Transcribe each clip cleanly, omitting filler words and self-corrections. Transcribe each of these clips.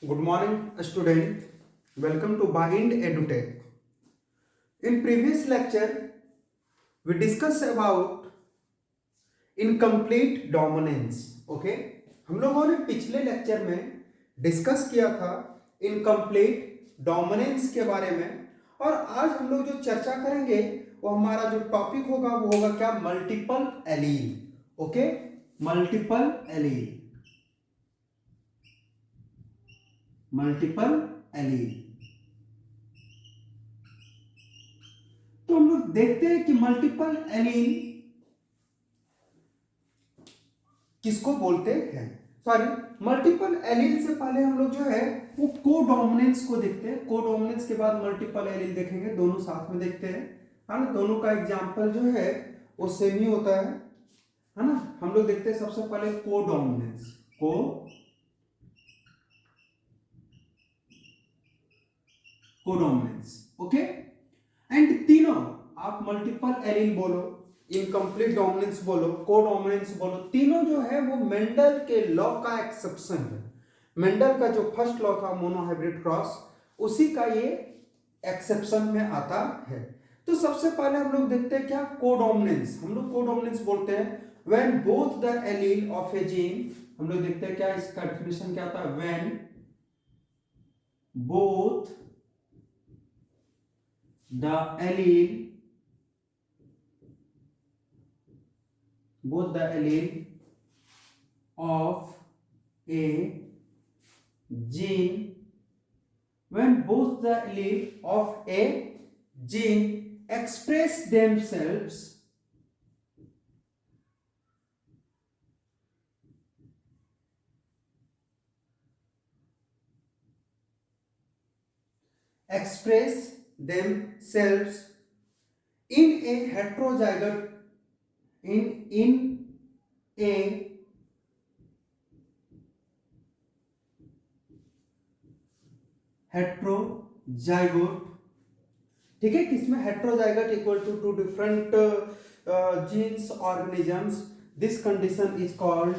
Good morning, student. Welcome to Bind EduTech. In previous lecture, we discussed about incomplete dominance. Okay? हम लोगों ने पिछले lecture में discuss किया था इनकम्प्लीट डोमिनेंस के बारे में, और आज हम लोग जो चर्चा करेंगे वो हमारा जो टॉपिक होगा वो होगा क्या, multiple allele. Okay, multiple allele. Multiple allele. तो हम लोग देखते हैं कि मल्टीपल एलील किसको बोलते हैं. सॉरी, मल्टीपल एलील से पहले हम लोग जो है वो कोडोमिनेंस को देखते हैं. कोडोमिनेंस के बाद मल्टीपल एलील देखेंगे, दोनों साथ में देखते हैं, है ना. दोनों का एग्जांपल जो है वो सेम ही होता है ना. हम लोग देखते हैं सबसे पहले कोडोमिनेंस. कोडोमिनेंस. ओके, एंड तीनों आप मल्टीपल एलील बोलो, इनकम्प्लीट डोमिनेंस बोलो, कोडोमिनेंस बोलो, तीनों जो है वो मेंडल के लॉ का एक्सेप्शन है. मेंडल का जो फर्स्ट लॉ था मोनोहाइब्रिड क्रॉस, उसी का ये एक्सेप्शन में आता है. तो सबसे पहले हम लोग देखते हैं क्या, कोडोमिनेंस. हम लोग कोडोमिनेंस बोलते हैं when both the allele of a gene. हम लोग देखते हैं क्या इसका डेफिनेशन क्या था, when both the allele of a gene, when both the allele of a gene express themselves in a heterozygote a heterozygote. ठीक है, किसमें heterozygote equal to two different genes organisms. This condition is called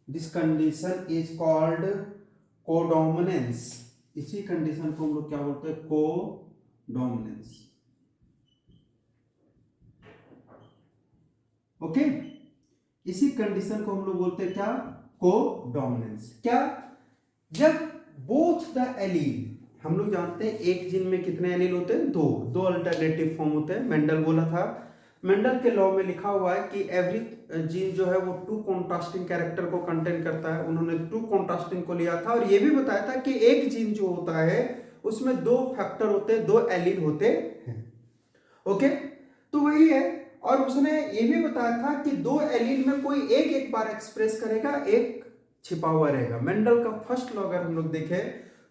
this condition is called codominance. इसी condition को हम लोग क्या बोलते हैं, कोडोमिनेंस. ओके, इसी कंडीशन को हम लोग बोलते हैं क्या, कोडोमिनेंस. क्या, जब बोथ द एलील, हम लोग जानते हैं एक जीन में कितने एलील होते हैं, दो अल्टरनेटिव फॉर्म होते हैं. मेंडल बोला था, मेंडल के लॉ में लिखा हुआ है कि एवरी जीन जो है वो टू कॉन्ट्रास्टिंग कैरेक्टर को कंटेन करता है. उन्होंने टू कॉन्ट्रास्टिंग को लिया था और ये भी बताया था कि एक जीन जो होता है उसमें दो फैक्टर होते हैं, दो एलील होते हैं. ओके, तो वही है. और उसने ये भी बताया था कि दो एलील में कोई एक बार एक्सप्रेस करेगा, एक छिपा हुआ रहेगा. मेंडल का फर्स्ट लॉ अगर हम लोग देखें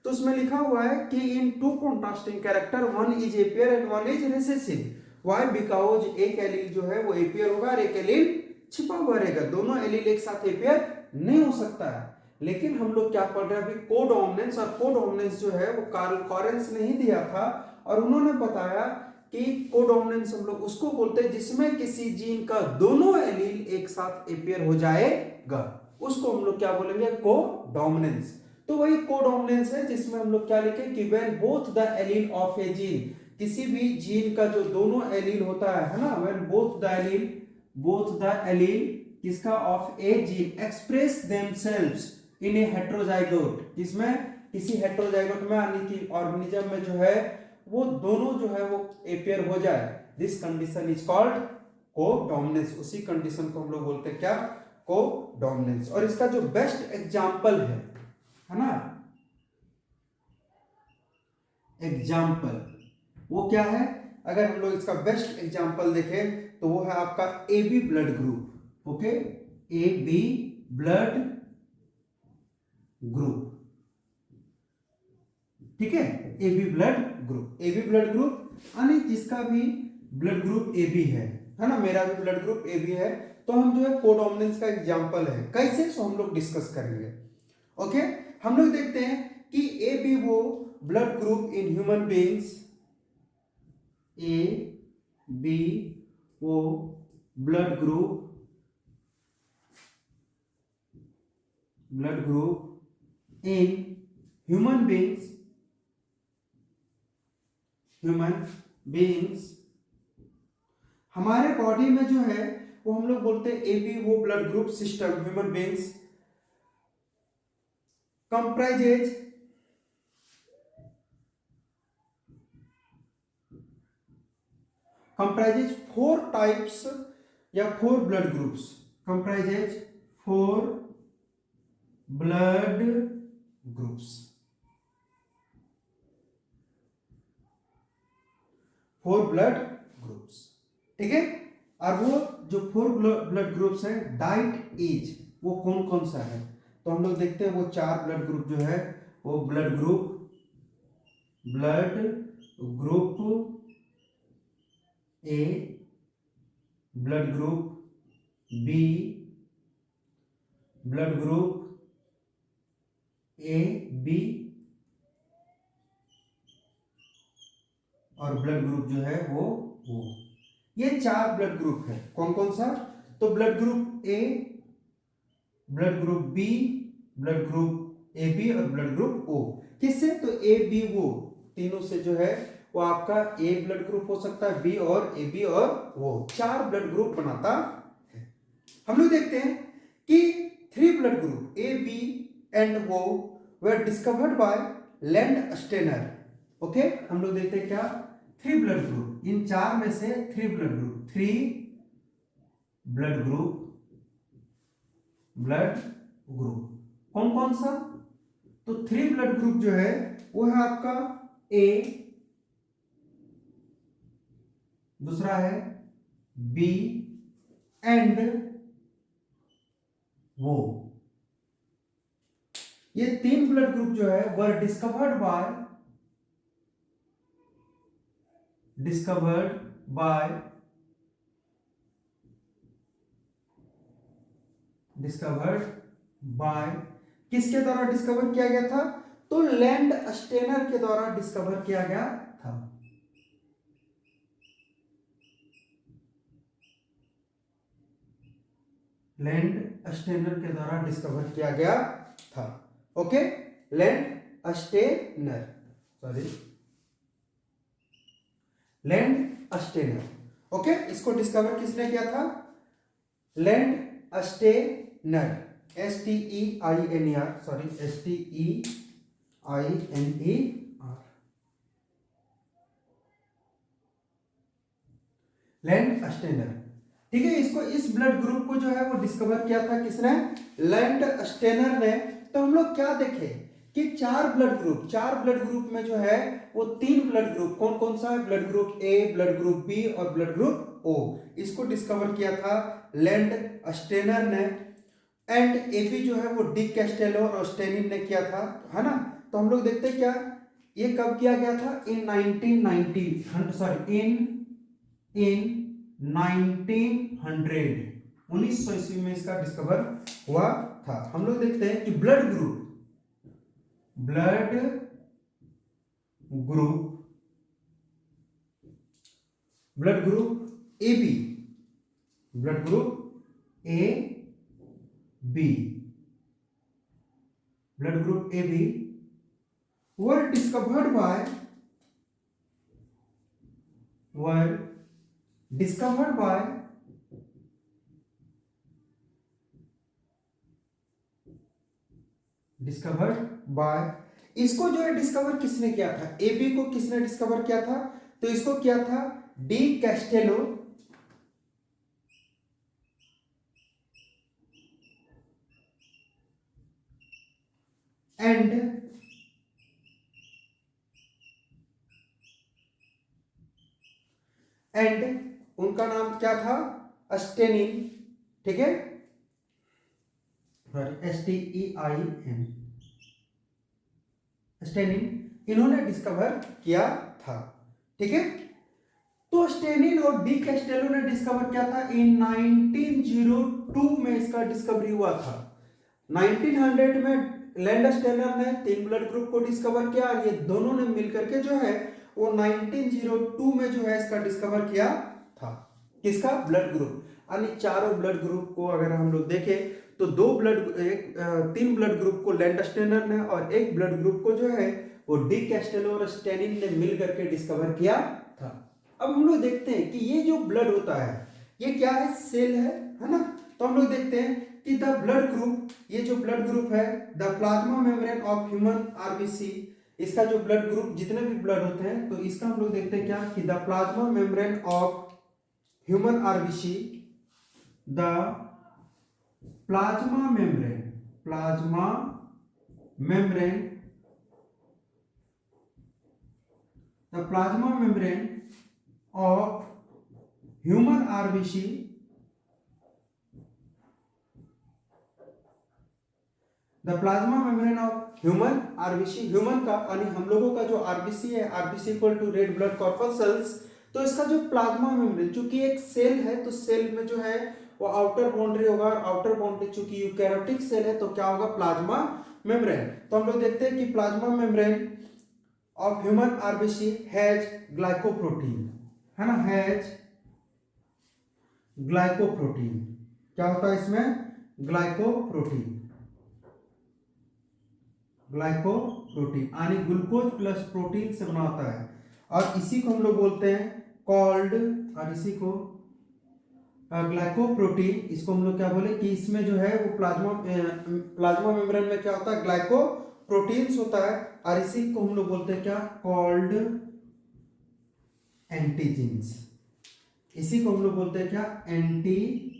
तो उसमें लिखा हुआ है कि in two contrasting character one is appear and one is recessive. Why, because एक एलील जो है वो एपियर होगा और एक एलील छिपा हुआ रहेगा. दोनों एलील एक साथ एपियर नहीं हो सकता है. लेकिन हम लोग क्या पढ़ रहे हैं अभी, कोडोमिनेंस. और कोडोमिनेंस जो है वो कार्ल कॉरेंस ने ही दिया था और उन्होंने बताया कि कोडोमिनेंस हम लोग उसको बोलते हैं जिसमें किसी जीन का दोनों एलील एक साथ एपियर हो जाएगा, उसको हम लोग क्या बोलेंगे, कोडोमिनेंस. तो वही कोडोमिनेंस है जिसमें हम लोग क्या लिखे कि when both the allele of a gene, किसी भी जीन का जो दोनों एलील होता है ना, व्हेन बोथ द एलील किसका, of a gene express themselves in a heterozygote, किसमें, किसी हेटेरोजाइगोट में यानी कि ऑर्गेनिज्म में जो है वो दोनों जो है वो एपियर हो जाए. This condition is called codominance. उसी कंडीशन को हम लोग बोलते हैं क्या, कोडोमिनेंस. और इसका जो बेस्ट एग्जांपल है ना, एग्जांपल वो क्या है, अगर हम लोग इसका बेस्ट एग्जांपल देखें तो वो है आपका AB blood group. Okay, AB blood group. ठीक है, AB ब्लड ग्रुप यानी जिसका भी ब्लड ग्रुप AB है ना, मेरा भी ब्लड ग्रुप AB है, तो हम जो है कोडोमिनेंस का एग्जांपल है. कैसे, सो हम लोग डिस्कस करेंगे. ओके, हम लोग देखते हैं कि AB वो blood group in human beings, A B O blood group in human beings हमारे बॉडी में जो है वो हम लोग बोलते हैं A B O blood group system human beings comprises four types या four blood groups, comprises four blood groups, ठीक है। और वो जो फोर ब्लड ग्रुप्स है, डाइट इज वो कौन कौन सा है, तो हम लोग देखते हैं वो चार ब्लड ग्रुप जो है वो blood group A, blood group B, blood group A B और ब्लड ग्रुप जो है वो ये चार ब्लड ग्रुप है। कौन कौन सा, तो blood group A, blood group B, blood group A B और ब्लड ग्रुप ओ। किससे, तो ए बी ओ तीनों से जो है वो आपका ए ब्लड ग्रुप हो सकता है, बी और ए बी और वो चार ब्लड ग्रुप बनाता है। हम लोग देखते हैं कि three blood group A B and O were discovered by Landsteiner. Okay, हम लोग देखते हैं क्या, थ्री ब्लड ग्रुप, इन चार में से थ्री ब्लड ग्रुप कौन कौन सा, तो थ्री ब्लड ग्रुप जो है वो है आपका ए, दूसरा है बी एंड वो। ये तीन ब्लड ग्रुप जो है वर डिस्कवर्ड बाय किसके द्वारा डिस्कवर किया गया था, तो लैंड स्टेनर के द्वारा डिस्कवर किया गया था। लैंड स्टेनर के द्वारा डिस्कवर किया गया था। Okay, Landsteiner. ओके, इसको डिस्कवर किसने किया था, Landsteiner, STEINER, Landsteiner. ठीक है, इसको इस ब्लड ग्रुप को जो है वो डिस्कवर किया था किसने, लैंड स्टेनर ने। तो हम लोग क्या देखे कि चार ब्लड ग्रुप में जो है वो तीन ब्लड ग्रुप कौन कौन सा है, blood group A, blood group B और ब्लड ग्रुप ओ। इसको डिस्कवर किया था लैंड स्टेनर ने। एंड एबी जो है वो डी कैस्टेलो और स्टेनिन ने किया था, है ना। तो हम लोग देखते हैं क्या, ये कब किया गया था, इन 1900 ईस्वी में इसका डिस्कवर हुआ था। हम लोग देखते हैं कि blood group A B, were discovered by इसको जो है डिस्कवर किसने किया था, ए बी को किसने डिस्कवर किया था, तो इसको किया था डी कैस्टेलो एंड उनका नाम क्या था, स्टेनिन। ठीक है, STEIN, स्टेनिन इन्होंने डिस्कवर किया था। ठीक है, तो स्टेनिन और डी कैस्टेलो ने डिस्कवर किया था इन 1902 में इसका डिस्कवरी हुआ था। 1900 में लैंडस्टेनर ने 3 ब्लड ग्रुप को डिस्कवर किया और ये दोनों ने मिलकर के जो है वो 1902 में जो है इसका डिस्कवर किया था। किसका? Blood group. यानी चारों ब्लड ग्रुप को अगर हम लोग देखें तो 3 ब्लड ग्रुप को लैंडस्टेनर ने और एक ब्लड ग्रुप को जो है वो डी कैस्टेलो और स्टेनिन ने मिल करके डिस्कवर किया था। अब हम लोग देखते हैं कि ये जो ब्लड होता है ये क्या है? सेल है ना। तो हम लोग देखते हैं कि द ब्लड ग्रुप, ये जो ब्लड ग्रुप है the plasma membrane of human RBC, इसका जो ब्लड ग्रुप जितने भी ब्लड होते हैं तो इसका हम लोग देखते हैं क्या कि the plasma membrane of human RBC, the plasma membrane the plasma membrane of human RBC the plasma membrane of human RBC, human का यानी हम लोगों का जो आरबीसी है, RBC equal to red blood corpuscles, तो इसका जो प्लाज्मा मेम्ब्रेन चूंकि एक सेल है तो सेल में जो है वो आउटर बाउंड्री होगा और आउटर बाउंड्री चूंकि यूकैरियोटिक सेल है तो क्या होगा? Plasma membrane. तो हम लोग देखते हैं कि plasma membrane of human RBC has glycoprotein, है ना, हैज ग्लाइकोप्रोटीन। क्या होता है इसमें? ग्लाइकोप्रोटीन यानी ग्लूकोज प्लस प्रोटीन से बना होता है और इसी को हम लोग बोलते हैं कॉल्ड, और इसी को ग्लाइकोप्रोटीन, इसको हम लोग क्या बोले कि इसमें जो है वो प्लाज्मा मेम्ब्रेन में क्या होता है? ग्लाइकोप्रोटीन्स होता है और इसी को हम लोग बोलते हैं क्या? कॉल्ड एंटीजीन्स। इसी को हम लोग बोलते हैं क्या? एंटीजीन्स।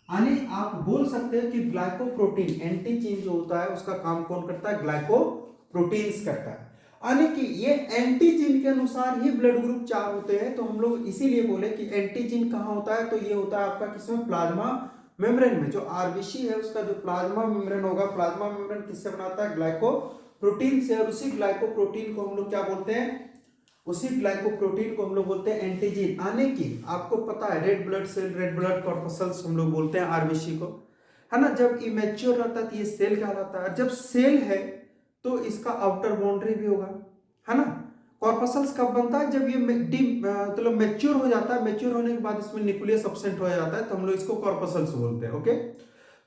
यानी आप बोल सकते हैं कि ग्लाइकोप्रोटीन, एंटीजीन जो होता है उसका काम कौन करता है? ग्लाइकोप्रोटीन्स करता है। यानी कि ये एंटीजीन के अनुसार ही ब्लड ग्रुप 4 होते हैं। तो हम लोग इसीलिए बोले कि एंटीजीन कहाँ होता है? तो ये होता है आपका किसमें? प्लाज्मा मेम्ब्रेन में। जो आरबीसी है उसका जो प्लाज्मा मेम्ब्रेन होगा, प्लाज्मा मेम्ब्रेन किससे बनाता है? ग्लाइकोप्रोटीन से। और उसी ग्लाइकोप्रोटीन को हम लोग क्या बोलते हैं? उसी ग्लाइकोप्रोटीन को हम लोग बोलते हैं एंटीजीन। यानी कि आपको पता है red blood cell, red blood corpuscles हम लोग बोलते हैं आरबीसी को, है ना। जब इमेच्योर रहता है तो ये सेल कहलाता है। जब सेल है तो इसका आउटर बाउंड्री भी होगा, है ना। कॉर्पस्कल्स कब बनता है? जब ये मतलब मैच्योर हो जाता है। मैच्योर होने के बाद इसमें न्यूक्लियस एब्सेंट हो जाता है तो हम लोग इसको कॉर्पस्कल्स बोलते हैं। ओके,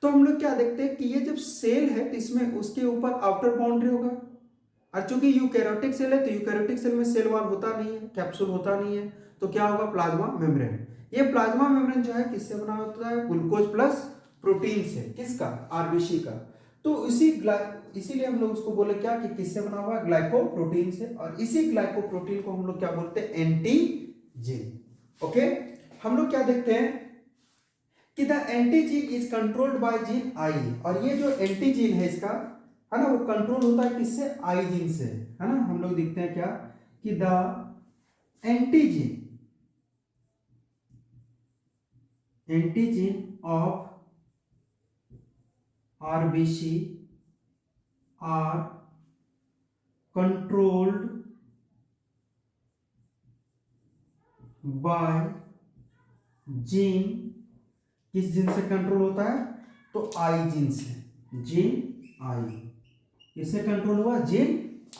तो हम लोग क्या देखते हैं कि ये जब सेल है तो इसमें उसके ऊपर आउटर बाउंड्री होगा और चूंकि यूकैरियोटिक सेल है तो यूकैरियोटिक सेल में सेल वॉल होता नहीं है, कैप्सूल होता नहीं है, तो क्या होगा? Plasma membrane. ये प्लाज्मा मेम्ब्रेन जो है किससे बना होता है? ग्लूकोज प्लस प्रोटीन से। किसका? आरबीसी का। तो इसीलिए हम लोग उसको बोले क्या कि किससे बना हुआ? ग्लाइकोप्रोटीन से। और इसी ग्लाइकोप्रोटीन को हम लोग क्या बोलते हैं? एंटीजीन। ओके, हम लोग क्या देखते हैं कि the एंटीजीन is controlled by gene I. और ये जो एंटीजीन है इसका, है ना, वो कंट्रोल होता है किससे? आई जीन से, है ना। हम लोग देखते हैं क्या कि the antigen of RBC are controlled by gene. किस जीन से कंट्रोल होता है? तो आई जीन से। जीन आई किससे कंट्रोल हुआ? जीन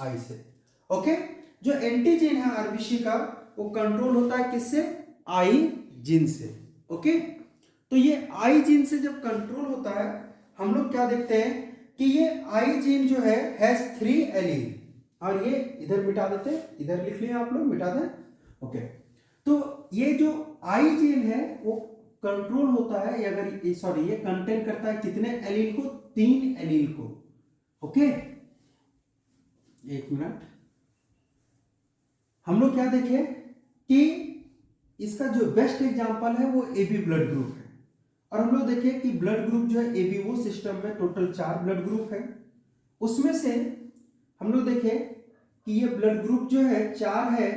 आई से। ओके, जो एंटीजीन है आरबीसी का वो कंट्रोल होता है किससे? आई जीन से। ओके, तो ये आई जीन से जब कंट्रोल होता है हम लोग क्या देखते हैं कि ये आई जीन जो है हैज 3 एलील। और ये इधर मिटा देते हैं, इधर लिख लिया आप लोग, मिटा दें। ओके, तो ये जो आई जीन है वो कंट्रोल होता है, अगर सॉरी ये कंटेन करता है कितने एलील को? 3 एलील को। ओके, एक मिनट, हम लोग क्या देखें कि इसका जो बेस्ट एग्जांपल है वो एबी ब्लड ग्रुप है। और हम लोग देखें कि ब्लड ग्रुप जो है एबी वो सिस्टम में टोटल 4 ब्लड ग्रुप है। उसमें से हम लोग देखें कि ये ब्लड ग्रुप जो है 4 है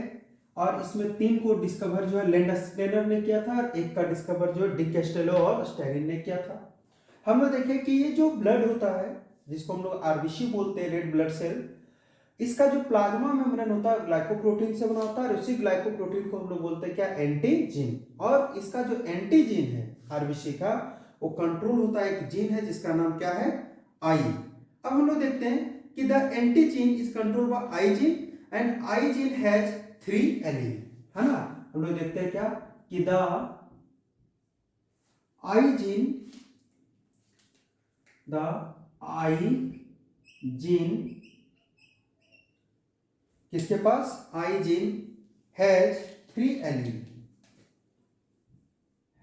और इसमें 3 को डिस्कवर जो है लैंडस्टेनर ने किया था और एक का डिस्कवर जो है डी कैस्टेलो और स्टेरिन ने किया था। हम लोग देखें कि ये जो ब्लड होता है जिसको हम लोग आरबीसी बोलते हैं, रेड ब्लड सेल, इसका जो प्लाज्मा मेम्ब्रेन होता है ग्लाइकोप्रोटीन से बना होता है और उसी ग्लाइकोप्रोटीन को हम लोग बोलते हैं क्या? एंटीजीन। और इसका जो एंटीजीन है आरबीसी का वो कंट्रोल होता है एक जीन है जिसका नाम क्या है, आई। अब हम लोग देखते हैं कि the anti gene is control by I gene and I gene has 3 allele, है ना। हम लोग देखते हैं क्या कि द आई जीन किसके पास, I gene has 3 allele,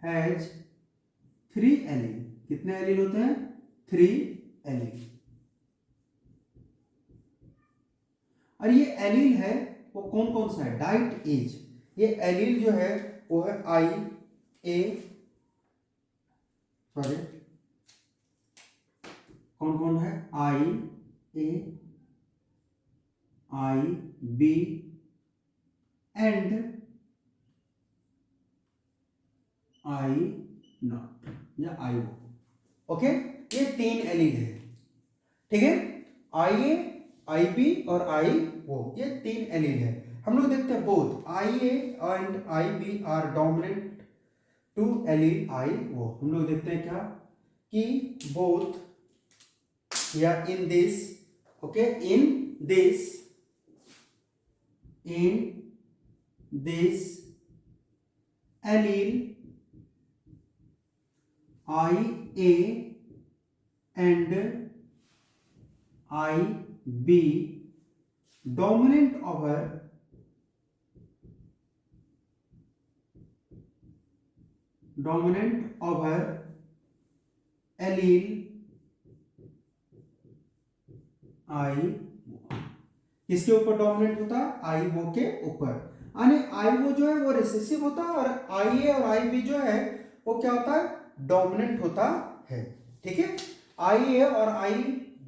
has 3 allele. कितने एलील होते हैं, 3 एलील। और ये एलील है वो कौन कौन सा है, डाइट एज। ये एलील जो है वो है आई ए, सॉरी कौन कौन है, आई ए, आई बी एंड आई नॉट या आई ओ। ओके, ये 3 एलील है, ठीक है। आई ए, आई बी और आई ओ, ये 3 एलील है। हम लोग देखते हैं both I A and I B are dominant to allele I O. हम लोग देखते हैं क्या कि बोथ या in this, okay, in this allele I A and IB dominant over allele I, किसके ऊपर डोमिनेंट होता है, आई वो के ऊपर। यानी आई वो जो है वो रिसेसिव होता है और आई ए और आई बी जो है वो क्या होता है, डोमिनेंट होता है, ठीक है। आई ए और आई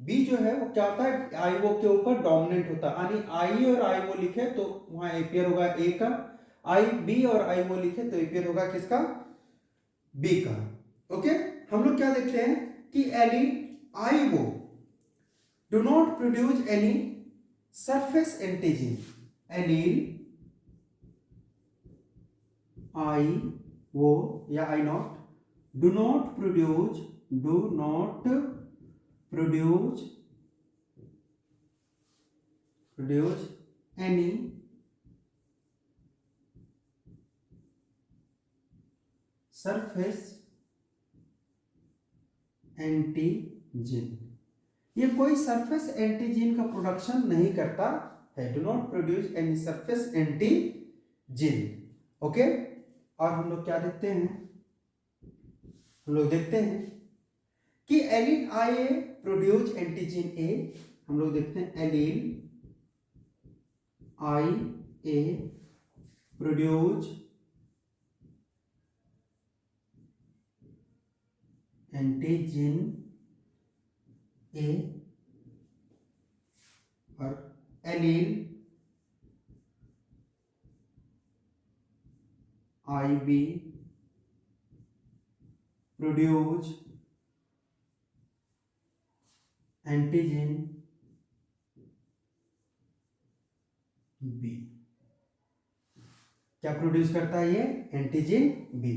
बी जो है वो क्या होता है, आई वो के ऊपर डोमिनेंट होता है। यानी आई और आई वो लिखे तो वहां एपियर होगा ए का, आई बी और आई वो लिखे तो एपियर होगा किसका, बी का। ओके, हम लोग क्या देखते हैं कि allele I O do not produce any surface antigen. Allele I O या I not do not produce any surface antigen. ये कोई सरफेस एंटीजन का प्रोडक्शन नहीं करता है, do not produce any surface antigen. Okay, और हम लोग क्या देखते हैं, हम लोग देखते हैं कि allele I A produce antigen A. हम लोग देखते हैं allele I A produce antigen A और allele I B produce antigen B. क्या प्रोड्यूस करता है ये, एंटीजन बी।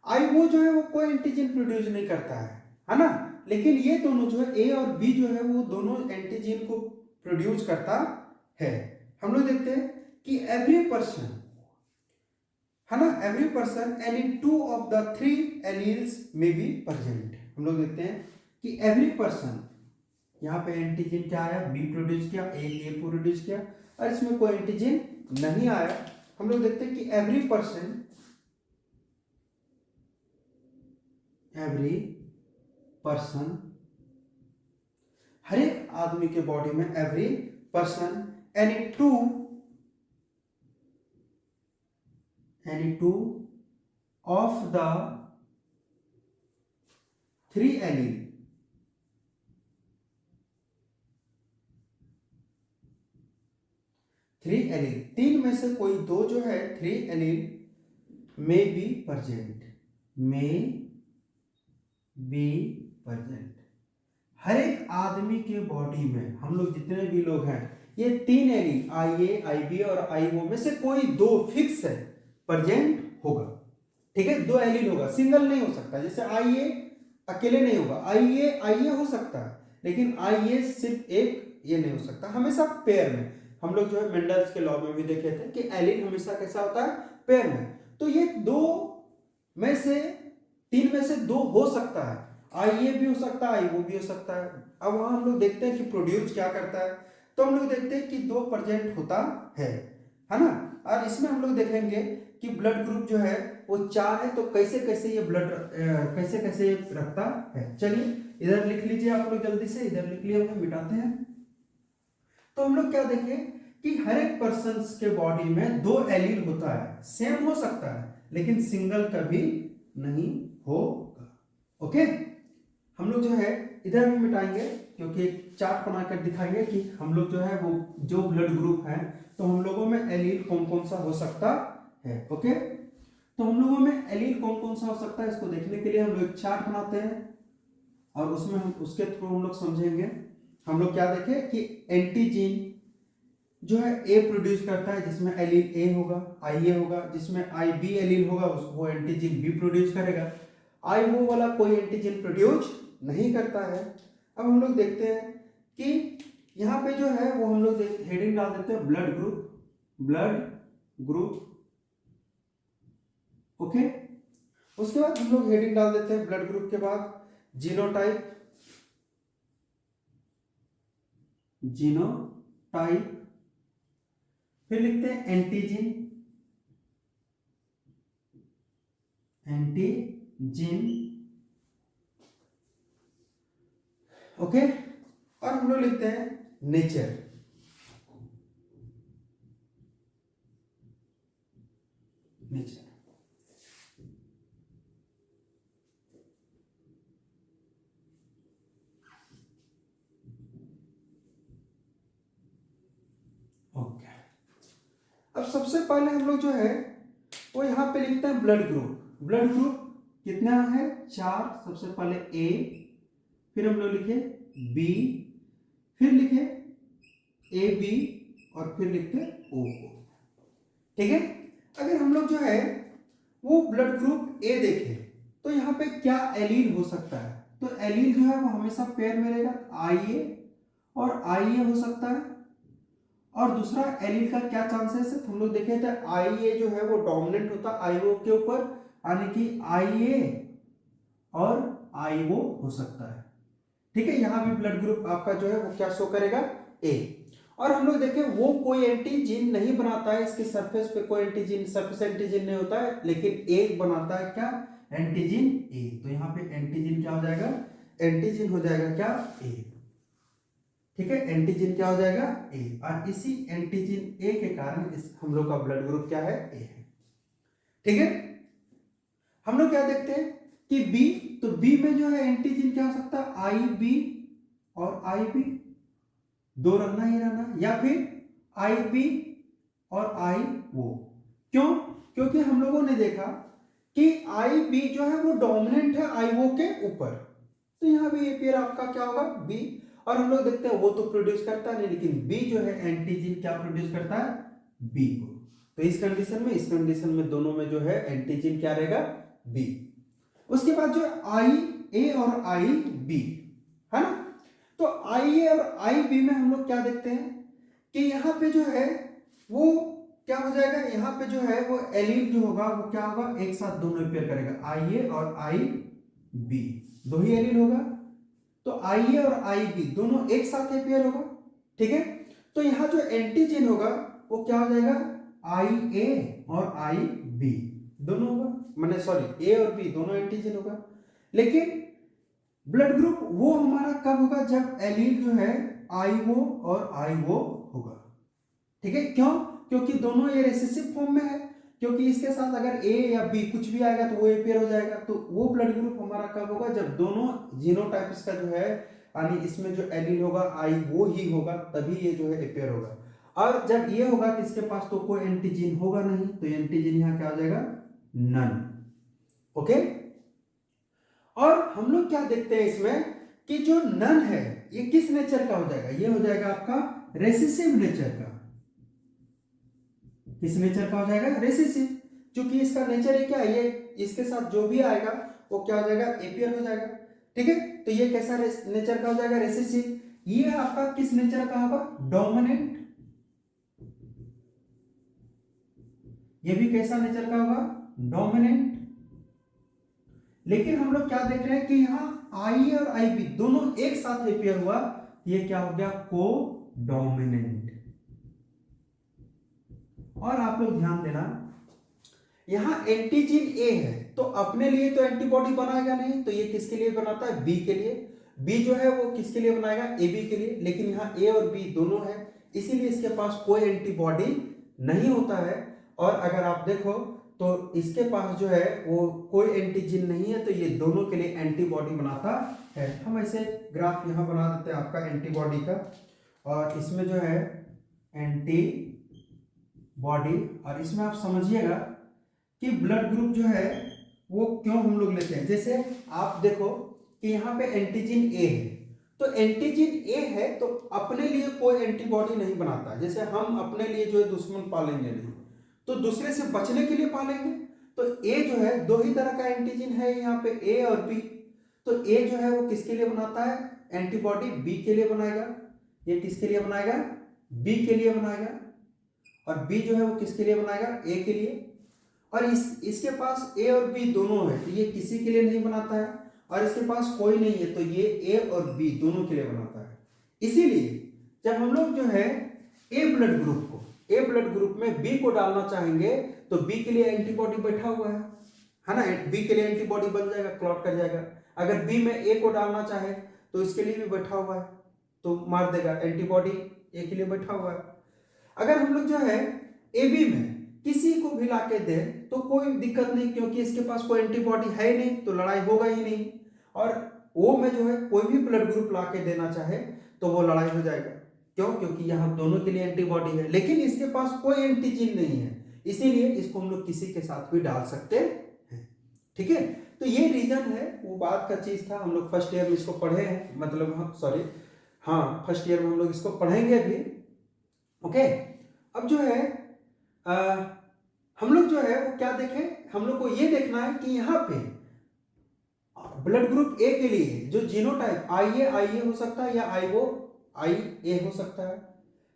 आई वो जो है वो कोई एंटीजन प्रोड्यूस नहीं करता है ना, लेकिन ये दोनों जो है ए और बी जो है वो दोनों एंटीजन को प्रोड्यूस करता है। हम लोग देखते हैं कि एवरी पर्सन, है ना, every person any 2 of the 3 alleles में बी प्रेजेंट। हम लोग देखते हैं कि एवरी पर्सन, यहाँ पे एंटीजन क्या आया, बी प्रोड्यूस किया, ए प्रोड्यूस किया, और इसमें कोई एंटीजन नहीं आया। हम लोग देखते हैं कि एवरी पर्सन हर एक आदमी के बॉडी में every person any two of the 3 allele तीन में से कोई 2 जो है 3 एलील में बी प्रेजेंट। हर एक आदमी के बॉडी में हम लोग जितने भी लोग हैं, ये 3 allele I A, I B और आई ओ में से कोई 2 फिक्स है प्रेजेंट होगा, ठीक है। 2 एलील होगा, सिंगल नहीं हो सकता। जैसे आई ए अकेले नहीं होगा। आई ए हो सकता है, लेकिन आई ए सिर्फ एक ये नहीं हो सकता, हमेशा पेयर में। हम लोग जो है मेंडल्स के लॉ में भी देखे थे कि एलील हमेशा कैसा होता है, पेयर में। तो ये में से तीन में से दो हो सकता है, आई ए भी हो सकता है, आई वो भी हो सकता है। अब वहां हम लोग देखते हैं कि प्रोड्यूस क्या करता है, तो हम लोग देखते हैं कि दो प्रेजेंट होता है ना। और इसमें हम लोग देखेंगे कि ब्लड ग्रुप जो है वो 4 है, तो कैसे कैसे ये ब्लड कैसे कैसे रखता है। चलिए इधर लिख लीजिए आप लोग जल्दी से, इधर लिख लिए, हम मिटाते हैं। तो हम लोग क्या देखें कि हर एक पर्सन के बॉडी में 2 एलील होता है, सेम हो सकता है लेकिन सिंगल कभी नहीं होगा। ओके, हम लोग जो है इधर भी मिटाएंगे, क्योंकि एक चार्ट बनाकर दिखाएंगे कि हम लोग जो है वो जो ब्लड ग्रुप है तो हम लोगों में एलील कौन कौन सा हो सकता है। ओके, तो हम लोगों में एलील कौन कौन सा हो सकता है इसको देखने के लिए हम लोग एक चार्ट बनाते हैं, और उसमें हम उसके थ्रू हम लोग समझेंगे। हम लोग क्या देखें कि एंटीजीन जो है ए प्रोड्यूस करता है, जिसमें एलील ए होगा, आई ए होगा, जिसमें आई बी एलील होगा वो एंटीजीन बी प्रोड्यूस करेगा। आई वो वाला कोई एंटीजन प्रोड्यूस नहीं करता है। अब हम लोग देखते हैं कि यहाँ पे जो है वो हम लोग हेडिंग डाल देते हैं ब्लड ग्रुप। ओके, उसके बाद हम लोग हेडिंग डाल देते हैं ब्लड ग्रुप के बाद जीनोटाइप, फिर लिखते हैं एंटीजन। ओके, और हम लोग लिखते हैं नेचर। ओके, अब सबसे पहले हम लोग जो है वो यहां पे लिखते हैं ब्लड ग्रुप कितना है, 4। सबसे पहले ए, फिर हम लोग लिखे बी, फिर लिखे ए बी, और फिर लिखते ओ को। ठीक है, अगर हम लोग जो है वो ब्लड ग्रुप ए देखें तो यहाँ पे क्या एलील हो सकता है, तो एलील जो है वो हमेशा पेयर में रहेगा, आई ए और आई ए हो सकता है। और दूसरा एलील का क्या चांसेस है, हम लोग देखे थे आई ए जो है वो डोमिनेंट होता है आई ओ के ऊपर, यानी कि आई ए और आई ओ हो सकता है। ठीक है, यहां भी ब्लड ग्रुप आपका जो है वो क्या शो करेगा, ए। और हम लोग देखें वो कोई एंटीजीन नहीं बनाता है, इसके सरफेस पे कोई एंटीजीन सरफेस एंटीजीन नहीं होता है, लेकिन एक बनाता है क्या, एंटीजीन ए। तो यहाँ पे एंटीजीन क्या हो जाएगा, एंटीजीन हो जाएगा क्या, ए। ठीक है, एंटीजन क्या हो जाएगा, ए। और इसी एंटीजन ए के कारण इस हम लोग का ब्लड ग्रुप क्या है, ए है। ठीक है, हम लोग क्या देखते हैं कि बी, तो बी में जो है एंटीजन क्या हो सकता है, आई बी और आई बी, दो रहना ही रहना, या फिर आई बी और आई वो। क्यों, क्योंकि हम लोगों ने देखा कि आई बी जो है वो डोमिनेंट है आई वो के ऊपर, तो यहां भी ये पेयर आपका क्या होगा, बी। और हम लोग देखते हैं वो तो प्रोड्यूस करता नहीं, लेकिन बी जो है एंटीजन क्या प्रोड्यूस करता है, बी को। तो इस कंडीशन में दोनों में जो है एंटीजन क्या रहेगा, बी। उसके बाद जो आई ए और आई बी है ना, तो आई ए और आई बी में हम लोग क्या देखते हैं कि यहाँ पे जो है वो क्या हो जाएगा, यहाँ पे जो है वो एलील जो होगा वो क्या होगा, एक साथ दोनों पेयर करेगा, आई ए और आई बी, दो ही एलील होगा, तो आई ए और आई बी दोनों एक साथ पेयर होगा। ठीक है, तो यहाँ जो एंटीजन होगा वो क्या हो जाएगा, आई ए और आई बी दोनों होगा, मैंने सॉरी ए और बी दोनों एंटीजन होगा। लेकिन ब्लड ग्रुप वो हमारा कब होगा, जब एलील जो है आई ओ और आई ओ होगा। ठीक है, क्यों, क्योंकि दोनों ये रिसेसिव फॉर्म में है, क्योंकि इसके साथ अगर ए या बी कुछ भी आएगा तो वो ए पेयर हो जाएगा। तो वो ब्लड ग्रुप हमारा कब होगा, जब दोनों जीनोटाइप्स का जो है यानी इसमें जो एलील होगा आई वो ही होगा, तभी ये जो है ए पेयर होगा। और जब ये होगा कि इसके पास तो कोई एंटीजन होगा नहीं, तो एंटीजन यहाँ क्या हो जाएगा, नन। ओके, और हम लोग क्या देखते हैं इसमें कि जो नन है ये किस नेचर का हो जाएगा, ये हो जाएगा आपका रेसेसिव नेचर का। किस नेचर का हो जाएगा, रेसेसिव, क्योंकि इसका नेचर है क्या, ये इसके साथ जो भी आएगा वो क्या हो जाएगा, ए पेयर हो जाएगा। ठीक है, तो ये कैसा नेचर का हो जाएगा, रिसेसिव। ये आपका किस नेचर का होगा, डोमिनेंट। ये भी कैसा नेचर का होगा, डोमिनेंट। लेकिन हम लोग क्या देख रहे हैं कि यहाँ आई और आई बी दोनों एक साथ अपेयर हुआ, ये क्या हो गया, को डोमिनेंट। और आप लोग ध्यान देना, यहां एंटीजीन ए है तो अपने लिए तो एंटीबॉडी बनाएगा नहीं, तो ये किसके लिए बनाता है, बी के लिए। बी जो है वो किसके लिए बनाएगा, ए बी के लिए। लेकिन यहाँ ए और बी दोनों है, इसीलिए इसके पास कोई एंटीबॉडी नहीं होता है। और अगर आप देखो तो इसके पास जो है वो कोई एंटीजन नहीं है, तो ये दोनों के लिए एंटीबॉडी बनाता है। हम ऐसे ग्राफ यहाँ बना देते हैं आपका एंटीबॉडी का, और इसमें जो है एंटीबॉडी, और इसमें आप समझिएगा कि ब्लड ग्रुप जो है वो क्यों हम लोग लेते हैं। जैसे आप देखो कि यहाँ पे एंटीजन ए है, तो एंटीजन ए है तो अपने लिए कोई एंटीबॉडी नहीं बनाता। जैसे हम अपने लिए जो है दुश्मन पालेंगे नहीं, तो दूसरे से बचने के लिए पालेंगे। तो ए जो है दो ही तरह का एंटीजन है यहाँ पे, ए और बी। तो ए जो है वो किसके लिए बनाता है एंटीबॉडी, बी के लिए बनाएगा। ये किसके लिए बनाएगा, बी के लिए बनाएगा। और बी जो है वो किसके लिए बनाएगा, ए के लिए। और इसके पास ए और बी दोनों है, तो ये किसी के लिए नहीं बनाता है। और इसके पास कोई नहीं है, तो ये ए और बी दोनों के लिए बनाता है। इसीलिए जब हम लोग जो है ए ब्लड ग्रुप में बी को डालना चाहेंगे, तो बी के लिए एंटीबॉडी बैठा हुआ है ना, बी के लिए एंटीबॉडी बन जाएगा, क्लॉट कर जाएगा। अगर बी में ए को डालना चाहे तो इसके लिए भी बैठा हुआ है, तो मार देगा, एंटीबॉडी ए के लिए बैठा हुआ है। अगर हम लोग जो है ए बी में किसी को भी लाके दे तो कोई दिक्कत नहीं, क्योंकि इसके पास कोई एंटीबॉडी है नहीं, तो लड़ाई होगा ही नहीं। और ओ में जो है कोई भी ब्लड ग्रुप लाके देना चाहे तो वो लड़ाई हो जाएगा। क्यों, क्योंकि यहाँ दोनों के लिए एंटीबॉडी है, लेकिन इसके पास कोई एंटीजन नहीं है, इसीलिए इसको हम लोग किसी के साथ भी डाल सकते हैं। ठीक है, तो ये रीजन है, वो बात का चीज था। हम लोग फर्स्ट ईयर में इसको पढ़े हैं, मतलब सॉरी हाँ फर्स्ट ईयर में हम लोग इसको पढ़ेंगे अभी। ओके, अब जो है हम लोग जो है वो क्या देखें, हम लोग को ये देखना है कि यहाँ पे ब्लड ग्रुप ए के लिए जो जीनोटाइप आई ए हो सकता है, या आई ए हो सकता है।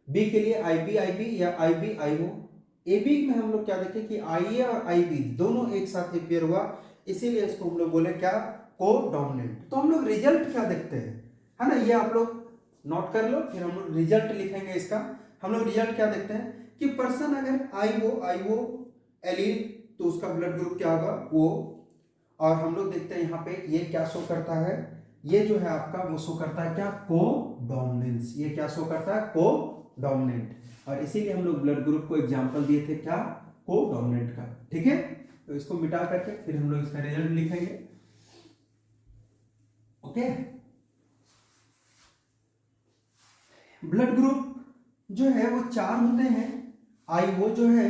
बी के लिए आई बी या आई B I O. A B में हम लोग क्या देखें कि आई ए और आई बी दोनों एक साथ अपेयर हुआ, इसीलिए इसको हम लोग बोले क्या, को डोमिनेंट। तो हम लोग रिजल्ट क्या देखते हैं, है ना, ये आप लोग नोट कर लो, फिर हम लोग रिजल्ट लिखेंगे इसका। हम लोग रिजल्ट क्या देखते हैं कि पर्सन अगर आई ओ एलील, तो उसका ब्लड ग्रुप क्या होगा, वो। और हम लोग देखते हैं यहाँ पे ये क्या शो करता है, ये जो है आपका वो शो करता है क्या, को डोमिनेंस। ये क्या शो करता है, को डोमिनेंट। और इसीलिए हम लोग ब्लड ग्रुप को एग्जांपल दिए थे क्या, को डोमिनेंट का। ठीक है, तो इसको मिटा करके फिर हम लोग इसका रिजल्ट लिखेंगे। ओके, ब्लड ग्रुप जो है वो चार होते हैं। आई वो जो है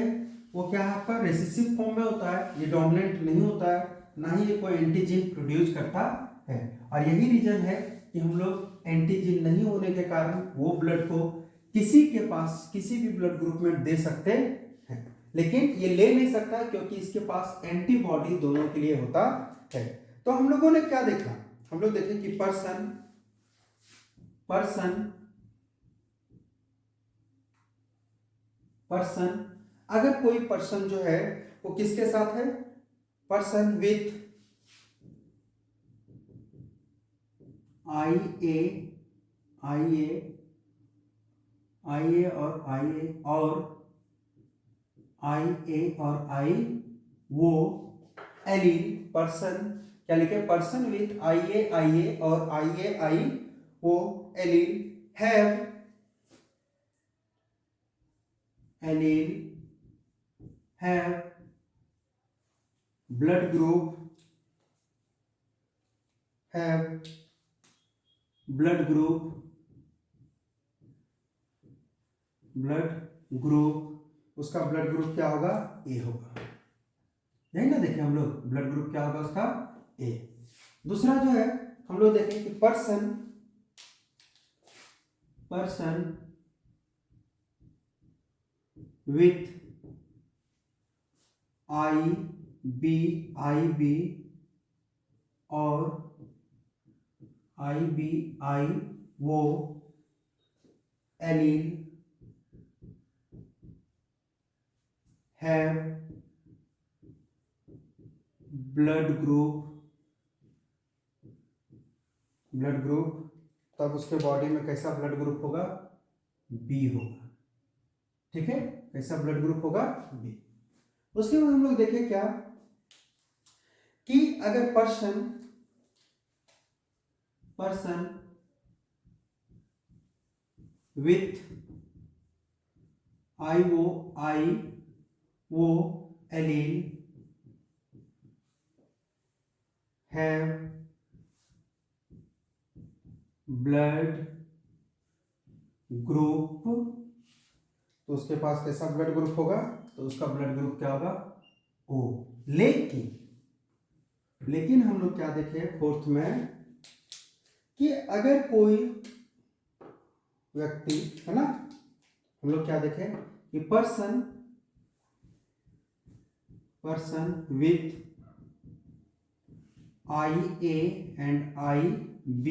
वो क्या है आपका रेसिसिव फॉर्म में होता है, ये डोमिनेंट नहीं होता है, ना ही ये कोई एंटीजन प्रोड्यूस करता है। और यही रीजन है कि हम लोग एंटीजन नहीं होने के कारण वो ब्लड को किसी के पास किसी भी ब्लड ग्रुप में दे सकते हैं, लेकिन ये ले नहीं सकता क्योंकि इसके पास एंटीबॉडी दोनों के लिए होता है। तो हम लोगों ने क्या देखा, हम लोग देखें कि पर्सन अगर कोई पर्सन जो है वो किसके साथ है, पर्सन विथ आई ए और आई वो एलील, पर्सन क्या लिखे, पर्सन विथ आई ए और आई वो एलील हैव blood group उसका ब्लड ग्रुप क्या होगा, ए होगा। यही ना देखें हम लोग, ब्लड ग्रुप क्या होगा उसका, ए। दूसरा जो है हम लोग देखें कि पर्सन विथ आई बी और IBI वो एलील हैव ब्लड ग्रुप, तब उसके बॉडी में कैसा ब्लड ग्रुप होगा? बी होगा। ठीक है, कैसा ब्लड ग्रुप होगा? बी। उसके बाद हम लोग देखें क्या कि अगर पर्सन विथ वो एलील हैव ब्लड ग्रुप, तो उसके पास कैसा ब्लड ग्रुप होगा? तो उसका ब्लड ग्रुप क्या होगा? ओ। लेकिन हम लोग क्या देखें फोर्थ में कि अगर कोई व्यक्ति है ना, हम लोग क्या देखें कि person with IA and IB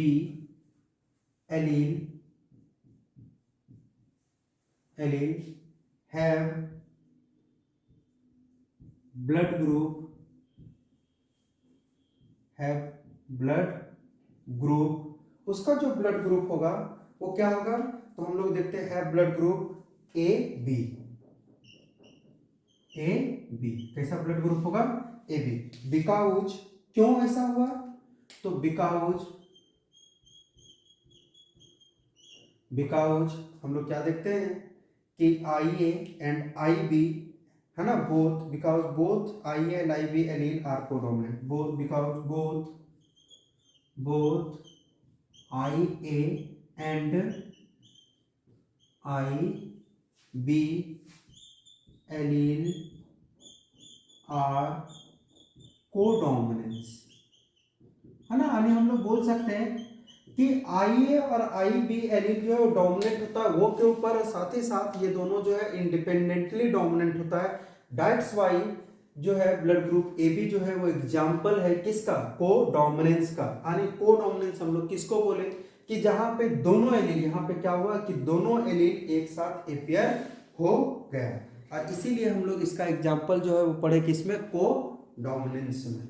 allele have blood group, उसका जो ब्लड ग्रुप होगा वो क्या होगा? तो हम लोग देखते हैं ब्लड ग्रुप AB। कैसा ब्लड ग्रुप होगा? AB। बिकॉज क्यों ऐसा हुआ? तो बिकॉज हम लोग क्या देखते हैं कि IA एंड IB है ना, because both IA and IB allele are codominant, because both IA and IB allele are codominance, है ना। यानी हम लोग बोल सकते हैं कि IA और IB एलील जो है डोमिनेंट होता है वो के ऊपर, साथ ही साथ ये दोनों जो है इंडिपेंडेंटली डोमिनेंट होता है। दैट्स वाई जो है ब्लड ग्रुप AB जो है वो एग्जांपल है किसका? कोडोमिनेंस का। यानी कोडोमिनेंस हम लोग किसको बोले कि जहां पे दोनों एलील, यहाँ पे क्या हुआ कि दोनों एलील एक साथ अपियर हो गया, और इसीलिए हम लोग इसका एग्जांपल जो है वो पढ़े किसमें? कोडोमिनेंस में।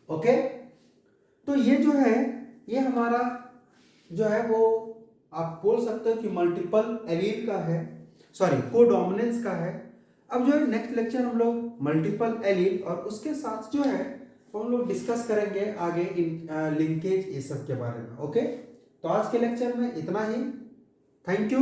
ओके, तो ये जो है ये हमारा जो है वो आप बोल सकते हो कि मल्टीपल एलील का है, सॉरी कोडोमिनेंस का है। अब जो है नेक्स्ट लेक्चर हम लोग मल्टीपल एलील और उसके साथ जो है तो हम लोग डिस्कस करेंगे आगे लिंकेज ये सब के बारे में। ओके, तो आज के लेक्चर में इतना ही। Thank you.